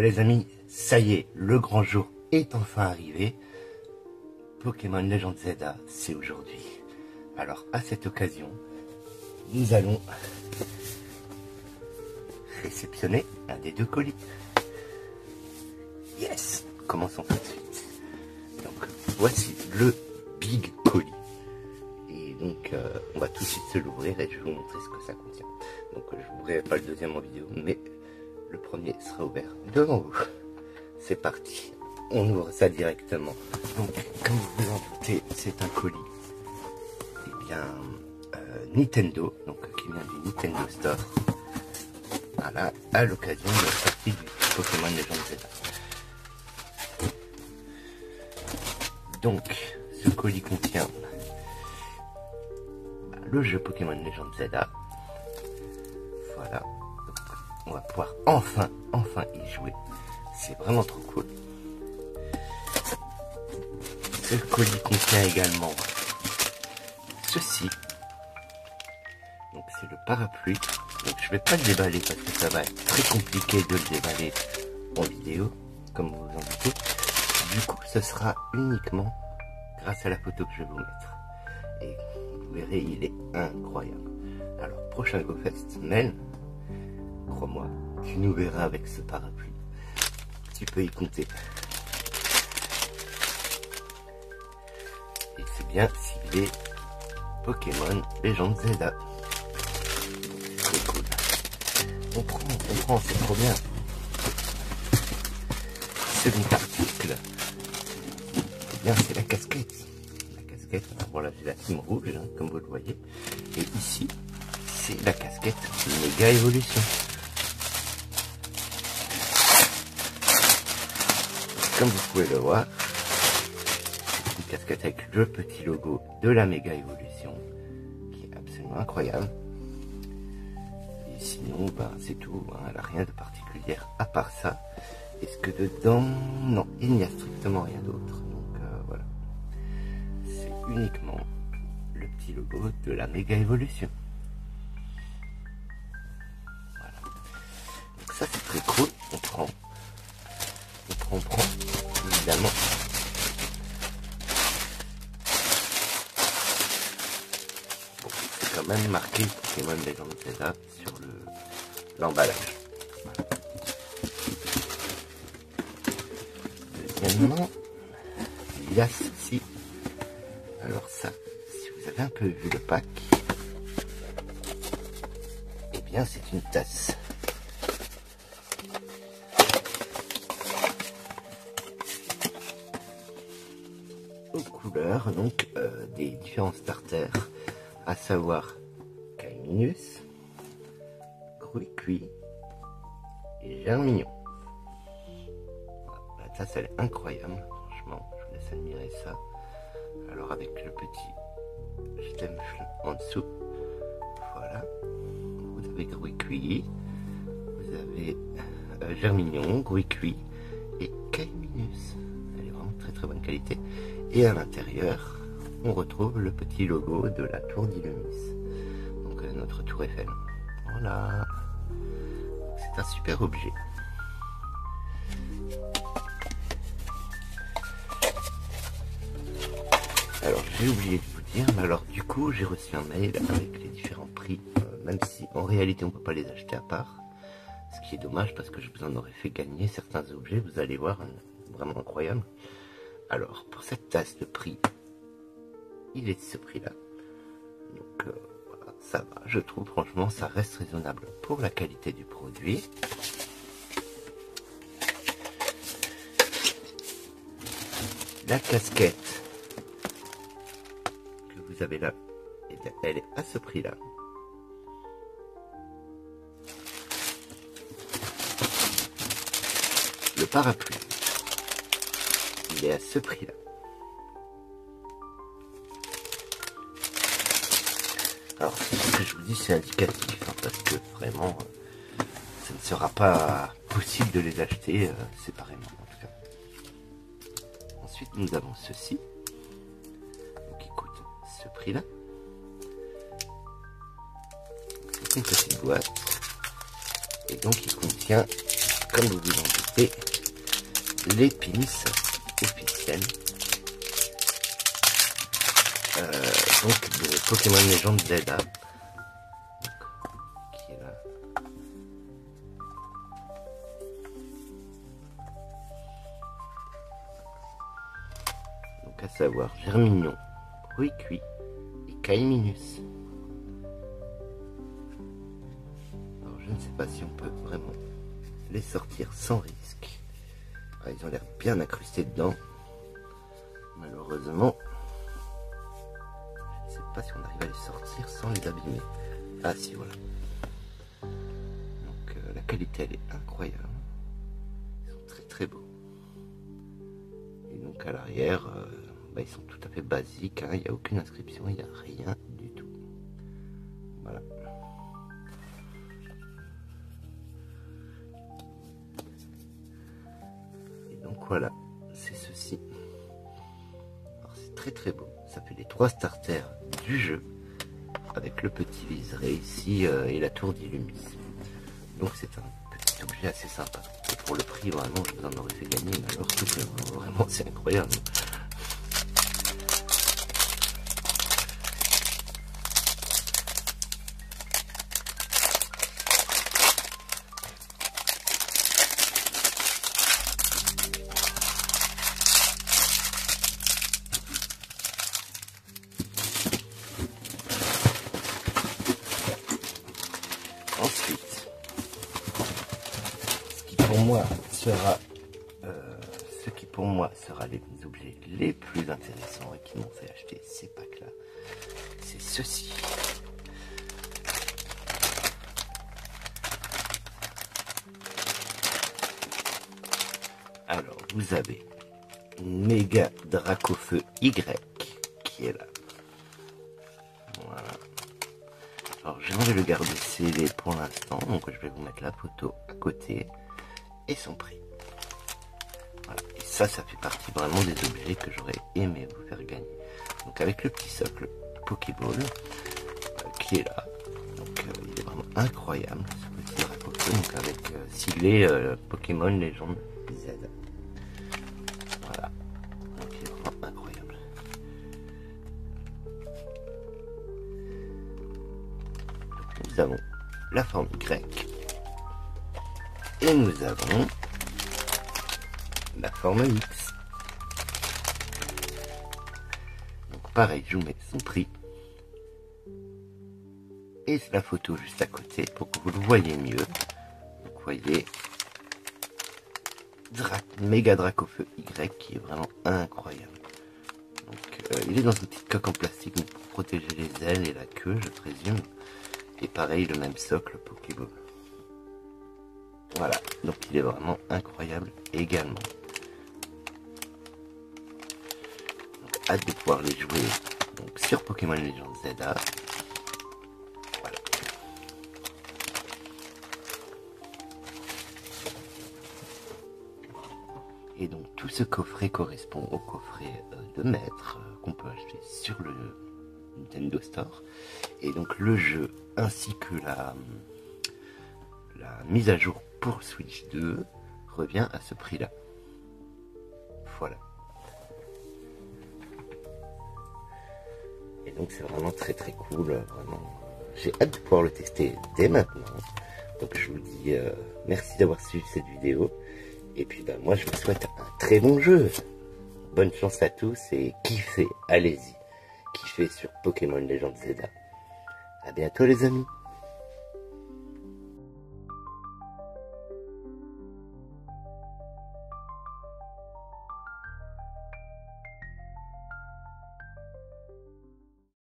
Les amis, ça y est, le grand jour est enfin arrivé. Pokémon Legend Zelda, c'est aujourd'hui. Alors à cette occasion, nous allons réceptionner un des deux colis. Yes, commençons tout de suite. Donc voici le Big Colis. Et donc on va tout de suite se l'ouvrir et je vais vous montrer ce que ça contient. Donc je n'ouvrirai pas le deuxième en vidéo, mais le premier sera ouvert devant vous. C'est parti, on ouvre ça directement. Donc comme vous vous en doutez, c'est un colis Nintendo, donc qui vient du Nintendo Store. Voilà, à l'occasion de la sortie du Pokémon Legend Zelda. Donc, ce colis contient le jeu Pokémon Legend Zelda. Voilà, donc, on va pouvoir enfin y jouer. C'est vraiment trop cool. Ce colis contient également ceci. Donc c'est le parapluie. Donc je vais pas le déballer parce que ça va être très compliqué de le déballer en vidéo, comme vous vous en doutez. Du coup, ce sera uniquement grâce à la photo que je vais vous mettre. Et vous verrez, il est incroyable. Alors, prochain GoFest, Mel, crois-moi, tu nous verras avec ce parapluie. Tu peux y compter. Et c'est bien ciblé Pokémon Legend Zelda. C'est cool. On prend, c'est trop bien. Second article, eh bien c'est la casquette. La casquette, voilà, j'ai la team rouge, hein, comme vous le voyez. Et ici, c'est la casquette Méga Évolution. Comme vous pouvez le voir, c'est une casquette avec le petit logo de la Méga Évolution, qui est absolument incroyable. Et sinon, ben, c'est tout, hein, elle n'a rien de particulier à part ça. Est-ce que dedans, non, il n'y a strictement rien d'autre. Donc voilà, c'est uniquement le petit logo de la Méga Évolution. Voilà. Donc ça c'est très cool. On prend, évidemment. Bon, c'est quand même marqué Pokémon Legend Zelda sur l'emballage. Deuxièmement, il y a ceci. Alors ça, si vous avez un peu vu le pack, eh bien c'est une tasse. Aux couleurs donc des différents starters, à savoir Kaiminus, Gruicui et Germignon. La tasse elle est incroyable, franchement, je vous laisse admirer ça. Alors avec le petit je t'aime en dessous, voilà, vous avez Gruicui, vous avez Germignon, Gruicui et Kaiminus. Elle est vraiment très bonne qualité. Et à l'intérieur, on retrouve le petit logo de la tour d'Illumis, donc notre tour Eiffel. Voilà, c'est un super objet. Alors j'ai oublié de vous dire, mais alors du coup j'ai reçu un mail avec les différents prix, même si en réalité on peut pas les acheter à part, ce qui est dommage parce que je vous en aurais fait gagner certains objets, vous allez voir, vraiment incroyable. Alors pour cette tasse, le prix, il est de ce prix là, donc voilà, ça va, je trouve franchement ça reste raisonnable pour la qualité du produit. La casquette vous avez là, elle est à ce prix là. Le parapluie, il est à ce prix là. Alors ce que je vous dis c'est indicatif, hein, parce que vraiment ça ne sera pas possible de les acheter séparément en tout cas. Ensuite nous avons ceci qui coûte ce prix là. C'est une petite boîte et donc il contient comme vous vous en doutez, les pins officiels. Donc de Pokémon Legends Zelda. Donc, qui est là. Donc à savoir Germignon, Ruicui et Kaiminus. Alors je ne sais pas si on peut vraiment les sortir sans risque. Ah, ils ont l'air bien incrustés dedans. Malheureusement, je ne sais pas si on arrive à les sortir sans les abîmer. Ah si, voilà. Donc la qualité elle est incroyable. Ils sont très très beaux. Et donc à l'arrière, ils sont tout à fait basiques. Hein. Il n'y a aucune inscription, il n'y a rien du tout. Voilà. Et donc voilà, c'est ceci. Très très beau, ça fait les 3 starters du jeu avec le petit liseré ici et la tour d'Illumis. Donc c'est un petit objet assez sympa. Et pour le prix, vraiment, je vous en aurais fait gagner, mais alors tout vraiment c'est incroyable. Ensuite, ce qui pour moi sera les objets les plus intéressants et qui m'ont fait acheter ces packs là, c'est ceci. Alors vous avez une méga Dracofeu Y qui est là. Voilà. Alors j'ai envie de le garder scellé pour l'instant, donc je vais vous mettre la photo à côté et son prix. Voilà. Et ça fait partie vraiment des objets que j'aurais aimé vous faire gagner. Donc avec le petit socle Pokéball qui est là. Donc il est vraiment incroyable ce petit Dracofeu, donc avec siglé Pokémon Legends Z. Voilà. Donc il est vraiment incroyable. Nous avons la forme grecque et nous avons la forme X. Donc pareil, je vous mets son prix et la photo juste à côté pour que vous le voyez mieux. Donc vous voyez méga Dracofeu Y qui est vraiment incroyable. Donc il est dans une petite coque en plastique donc pour protéger les ailes et la queue, je présume. Et pareil, le même socle Pokéball. Voilà, donc il est vraiment incroyable également. Donc, hâte de pouvoir les jouer donc, sur Pokémon Legends Zelda. Voilà. Et donc tout ce coffret correspond au coffret de maître qu'on peut acheter sur le Nintendo Store. Et donc le jeu ainsi que la mise à jour pour Switch 2 revient à ce prix là. Voilà. Et donc c'est vraiment très très cool, vraiment. J'ai hâte de pouvoir le tester dès maintenant. Donc je vous dis merci d'avoir suivi cette vidéo. Et puis moi je vous souhaite un très bon jeu. Bonne chance à tous et kiffez, allez-y. Kiffez sur Pokémon Legends Zelda. À bientôt les amis.